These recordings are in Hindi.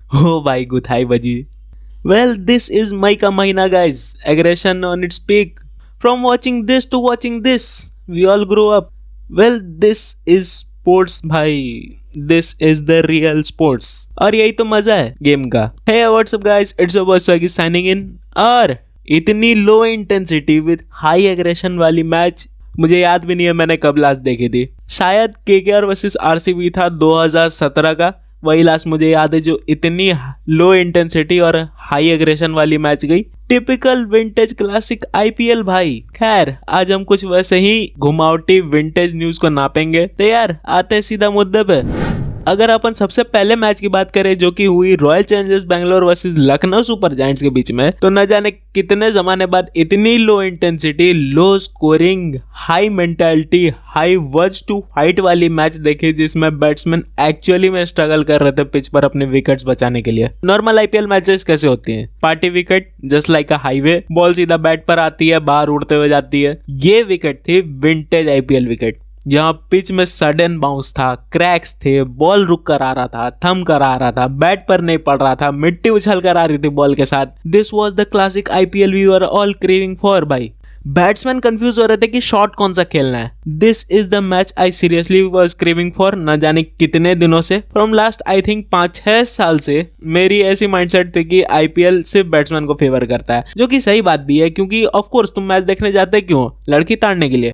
ओ भाई गुथाई बजी। वेल दिस इज मई का महीना guys, aggression on its peak. From watching this to watching this we all grow up. Well this is sports भाई, this is the real sports, और यही तो मजा है गेम का। Hey what's up guys, it's your boy Swaggy signing in. और इतनी low intensity with high aggression वाली मैच मुझे याद भी नहीं है मैंने कब लास्ट देखी थी। शायद केकेआर वर्सेस आरसीबी था 2017 का, वही लास्ट मुझे याद है जो इतनी लो इंटेंसिटी और हाई एग्रेशन वाली मैच गई। टिपिकल विंटेज क्लासिक आईपीएल भाई। खैर आज हम कुछ वैसे ही घुमावटी विंटेज न्यूज को नापेंगे। तो यार आते हैं सीधा मुद्दे पे। अगर अपन सबसे पहले मैच की बात करें जो कि हुई royal Challengers Bangalore versus Lucknow super giants के बीच में, तो न जाने कितने जमाने बाद इतनी low intensity, low scoring, high mentality, high urge to fight वाली मैच देखी जिसमें बैट्समैन एक्चुअली में स्ट्रगल कर रहे थे पिच पर अपने विकेट्स बचाने के लिए। नॉर्मल आईपीएल मैचेस कैसे होती हैं? Party wicket, just like a highway, ball सीधा बैट पर आती है, बाहर उड़ते हुए जाती है। ये विकेट थी विंटेज आईपीएल विकेट, जहाँ पिच में सडन बाउंस था, क्रैक्स थे, बॉल रुक कर आ रहा था, थम कर आ रहा था, बैट पर नहीं पड़ रहा था, मिट्टी उछल कर आ रही थी बॉल के साथ। This was the classic IPL we were all craving for भाई। बैट्समैन कंफ्यूज हो रहे थे कि शॉट कौन सा खेलना है। This is the match I seriously was craving for, न जाने कितने दिनों से। फ्रॉम लास्ट आई थिंक 5-6 साल से मेरी ऐसी माइंडसेट थी कि आईपीएल सिर्फ बैट्समैन को फेवर करता है, जो कि सही बात भी है क्योंकि ऑफ कोर्स तुम मैच देखने जाते क्यों? लड़की ताड़ने के लिए,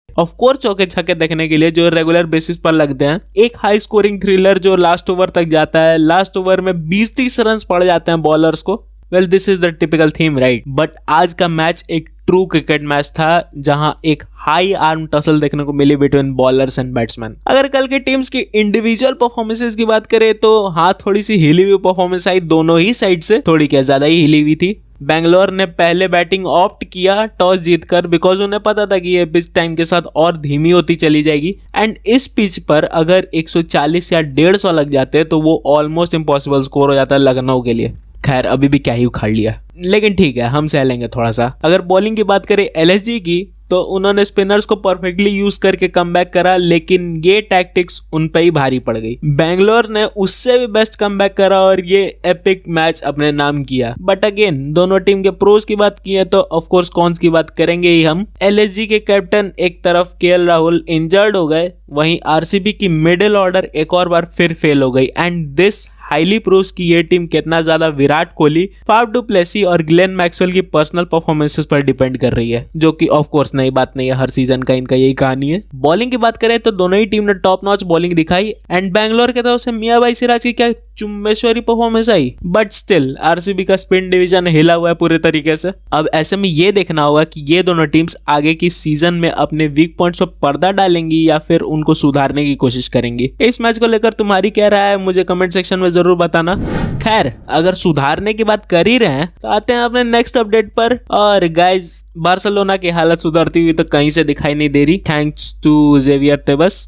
ऑफ कोर्स चौके छक्के देखने के लिए जो रेगुलर बेसिस पर लगते हैं। एक हाई स्कोरिंग थ्रिलर जो लास्ट ओवर तक जाता है, लास्ट ओवर में 20-30 रन पड़ जाते हैं बॉलर्स को। Well this is the typical theme right. But आज का मैच एक ट्रू क्रिकेट मैच था जहां एक हाई आर्म टसल देखने को मिली बिटवीन बॉलर्स एंड बैट्समैन। अगर कल के टीम्स की इंडिविजुअल परफॉर्मेंसेस की बात करें तो हाँ, थोड़ी सी हिली हुई परफॉर्मेंस आई दोनों ही साइड से, थोड़ी क्या ज्यादा ही हिली हुई थी। बैंगलोर ने पहले बैटिंग ऑप्ट किया टॉस जीतकर, बिकॉज उन्हें पता था कि ये पिच टाइम के साथ और धीमी होती चली जाएगी एंड इस पिच पर अगर 140 या 150 लग जाते तो वो ऑलमोस्ट इम्पॉसिबल स्कोर हो जाता है लखनऊ के लिए। खैर अभी भी क्या ही उखाड़ लिया, लेकिन ठीक है हम सह लेंगे थोड़ा सा। अगर बॉलिंग की बात करें एलएसजी की तो उन्होंने स्पिनर्स को परफेक्टली यूज करके कमबैक करा, लेकिन ये टैक्टिक्स उन पे ही भारी पड़ गई। बैंगलोर ने उससे भी बेस्ट कमबैक करा और ये एपिक मैच अपने नाम किया। बट अगेन दोनों टीम के प्रोज की बात की है तो ऑफ कोर्स कॉन्स की बात करेंगे ही हम। एलएसजी के कैप्टन एक तरफ केएल राहुल इंजर्ड हो गए, वहीं आरसीबी की मिडिल ऑर्डर एक और बार फिर फेल हो गई एंड दिस हाईली प्रूव्स कि ये टीम कितना ज्यादा Virat Kohli, Faf du Plessis और ग्लेन मैक्सवेल की पर्सनल परफॉर्मेंसेस पर डिपेंड कर रही है, जो कि ऑफ कोर्स नई बात नहीं है, हर सीजन का इनका यही कहानी है। बॉलिंग की बात करें तो दोनों ही टीम ने टॉप नॉच बॉलिंग दिखाई एंड बैंगलोर की तरफ से मियां भाई सिराज की क्या चुम्बेश्वरी परफॉर्मेंस आई, बट स्टिल आरसीबी का स्पिन डिवीजन हिला हुआ है पूरे तरीके से। अब ऐसे में ये देखना होगा कि ये दोनों टीम्स आगे की सीजन में अपने वीक पॉइंट्स पर पर्दा डालेंगी या फिर उनको सुधारने की कोशिश करेंगी। इस मैच को लेकर तुम्हारी क्या राय है मुझे कमेंट सेक्शन में जरूर बताना। खैर अगर सुधारने की बात कर ही रहे हैं तो आते हैं अपने नेक्स्ट अपडेट पर। और गाइज बार्सिलोना की हालत सुधरती हुई तो कहीं से दिखाई नहीं दे रही, थैंक्स टू जेवियर तेबस।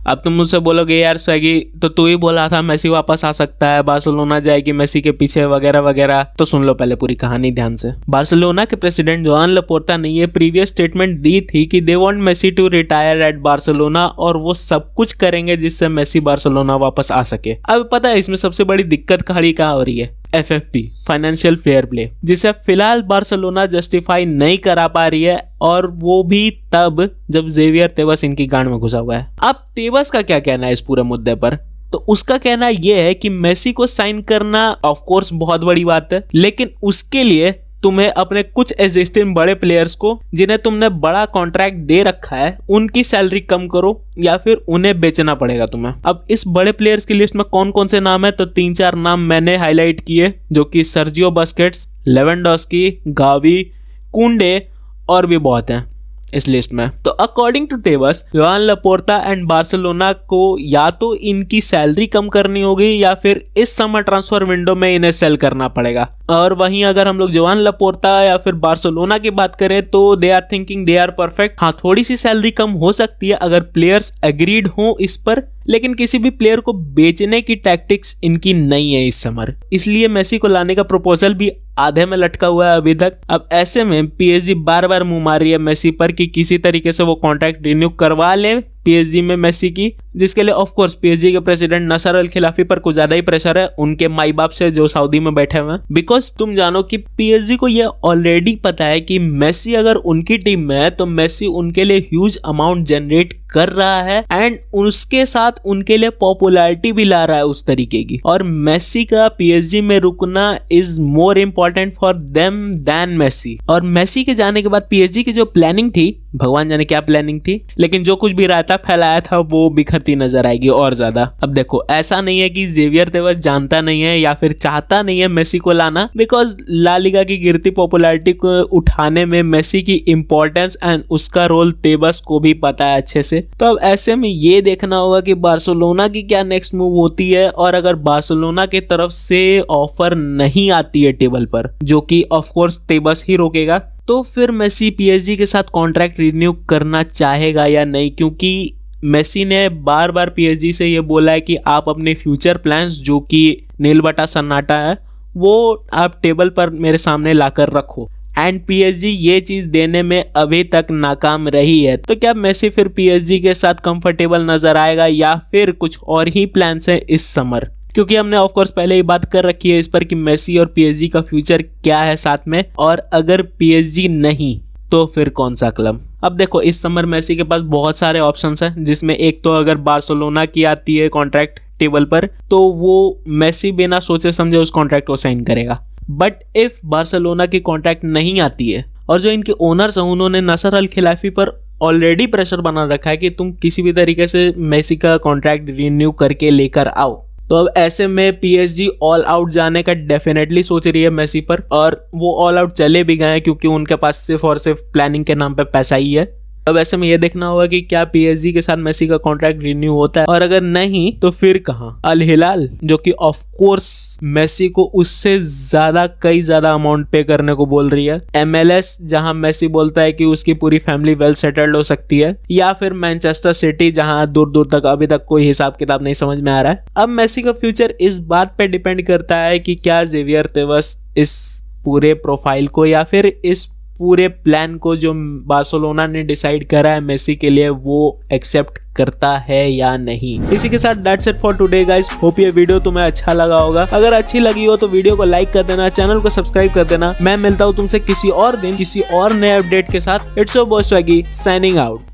अब तुम मुझसे बोलोगे यार स्वैगी तो तू ही बोला था मेसी वापस आ सकता है, बार्सिलोना जाएगी मेसी के पीछे वगैरह वगैरह। तो सुन लो पहले पूरी कहानी ध्यान से। बार्सिलोना के प्रेसिडेंट जोआन लपोर्ता ने ये प्रीवियस स्टेटमेंट दी थी कि they want Messi to retire at Barcelona और वो सब कुछ करेंगे जिससे मेसी बार्सिलोना वापस आ सके। अब पता है इसमें सबसे बड़ी दिक्कत खड़ी कहाँ हो रही है? FFP फाइनेंशियल फेयर प्ले, जिसे फिलहाल बार्सिलोना जस्टिफाई नहीं करा पा रही है और वो भी तब जब जेवियर तेबस इनकी गांड में घुसा हुआ है। अब तेबस का क्या कहना है इस पूरे मुद्दे पर? तो उसका कहना यह है कि मेसी को साइन करना ऑफ कोर्स बहुत बड़ी बात है, लेकिन उसके लिए तुम्हें अपने कुछ एग्जिस्टिंग बड़े प्लेयर्स को जिन्हें तुमने बड़ा कॉन्ट्रैक्ट दे रखा है उनकी सैलरी कम करो या फिर उन्हें बेचना पड़ेगा तुम्हें। अब इस बड़े प्लेयर्स की लिस्ट में कौन कौन से नाम है तो 3-4 नाम मैंने हाईलाइट किए, जो कि सर्जियो बस्केट्स, लेवेंडोस्की, गावी, कुंडे और भी बहुत हैं इस लिस्ट में। तो according to Tebas Joan Laporta and Barcelona को या तो इनकी सैलरी कम करनी होगी या फिर इस समर ट्रांसफर विंडो में इन्हें सेल करना पड़ेगा। और वहीं अगर हम लोग जोआन लपोर्ता या फिर बार्सिलोना की बात करें तो they are thinking they are perfect. हाँ थोड़ी सी सैलरी कम हो सकती है अगर प्लेयर्स एग्रीड हो इस पर, लेकिन किसी भी प्लेयर को बेचने की टैक्टिक्स इनकी नहीं है इस समर, इसलिए मेसी को लाने का प्रपोजल भी आधे में लटका हुआ है अभी तक। अब ऐसे में पीएसजी बार बार मुंह मार रही है मेसी पर कि किसी तरीके से वो कॉन्ट्रैक्ट रिन्यू करवा ले पीएसजी में मेसी की, जिसके लिए ऑफ कोर्स पीएसजी के प्रेसिडेंट नसर अल खिलाफी पर कुछ ज्यादा ही प्रेशर है उनके माई बाप से जो सऊदी में बैठे हुए हैं। बिकॉज तुम जानो कि पीएसजी को ये ऑलरेडी पता है कि मेसी अगर उनकी टीम में है तो मेसी उनके लिए ह्यूज अमाउंट जनरेट कर रहा है एंड उसके साथ उनके लिए पॉपुलैरिटी भी ला रहा है उस तरीके की। और मेसी का पीएसजी में रुकना is more important for them than Messi. और मेसी के जाने के बाद पीएसजी की जो प्लानिंग थी, भगवान जाने क्या प्लानिंग थी, लेकिन जो कुछ भी रायता फैलाया था वो बिखरती नजर आएगी और ज्यादा। अब देखो ऐसा नहीं है कि जेवियर तेवस जानता नहीं है या फिर चाहता नहीं है मेसी को लाना, बिकॉज ला लीगा की गिरती पॉपुलैरिटी को उठाने में मेसी की इंपॉर्टेंस एंड उसका रोल तेबस को भी पता है अच्छे से। तो अब ऐसे में ये देखना होगा कि बार्सिलोना की क्या नेक्स्ट मूव होती है, और अगर बार्सिलोना की तरफ से ऑफर नहीं आती है टेबल पर, जो कि ऑफ कोर्स तेबस ही रोकेगा, तो फिर मेसी पीएसजी के साथ कॉन्ट्रैक्ट रिन्यू करना चाहेगा या नहीं। क्योंकि मेसी ने बार बार पीएसजी से ये बोला है कि आप अपने फ्यूचर प्लान्स जो कि नील बटा सन्नाटा है वो आप टेबल पर मेरे सामने लाकर रखो, एंड पीएसजी ये चीज देने में अभी तक नाकाम रही है। तो क्या मेसी फिर पीएसजी के साथ कंफर्टेबल नजर आएगा या फिर कुछ और ही प्लान्स है इस समर? क्योंकि हमने ऑफ कोर्स पहले ही बात कर रखी है इस पर कि मेसी और पीएसजी का फ्यूचर क्या है साथ में, और अगर पीएसजी नहीं तो फिर कौन सा क्लब? अब देखो इस समर मेसी के पास बहुत सारे ऑप्शंस हैं, जिसमें एक तो अगर बार्सिलोना की आती है कॉन्ट्रैक्ट टेबल पर तो वो मेसी बिना सोचे समझे उस कॉन्ट्रैक्ट को साइन करेगा। बट इफ बार्सिलोना की कॉन्ट्रैक्ट नहीं आती है और जो इनके ओनर्स हैं उन्होंने नसर अल खिलाफी पर ऑलरेडी प्रेशर बना रखा है कि तुम किसी भी तरीके से मेसी का कॉन्ट्रैक्ट रिन्यू करके लेकर आओ, तो अब ऐसे में पीएसजी ऑल आउट जाने का डेफिनेटली सोच रही है मेसी पर, और वो ऑल आउट चले भी गए हैं क्योंकि उनके पास सिर्फ और सिर्फ प्लानिंग के नाम पे पैसा ही है। अब ऐसे में ये देखना होगा कि क्या पीएसजी के साथ मेसी का कॉन्ट्रैक्ट रिन्यू होता है, और अगर नहीं तो फिर कहां? अल हिलाल जो कि ऑफ कोर्स मेसी को उससे ज्यादा कई ज्यादा अमाउंट पे करने को बोल रही है, एमएलएस जहां मेसी बोलता है कि उसकी पूरी फैमिली वेल सेटल्ड हो सकती है, या फिर मैनचेस्टर सिटी जहां दूर दूर तक अभी तक कोई हिसाब किताब नहीं समझ में आ रहा है। अब मेसी का फ्यूचर इस बात पे डिपेंड करता है कि क्या जेवियर तेवस इस पूरे प्रोफाइल को या फिर इस पूरे प्लान को जो बार्सिलोना ने डिसाइड करा है मेसी के लिए वो एक्सेप्ट करता है या नहीं। इसी के साथ that's it for today guys. Hope ये वीडियो तुम्हें अच्छा लगा होगा। अगर अच्छी लगी हो तो वीडियो को लाइक कर देना, चैनल को सब्सक्राइब कर देना। मैं मिलता हूँ तुमसे किसी और दिन किसी और नए अपडेट के साथ। It's your boy Swaggy signing out.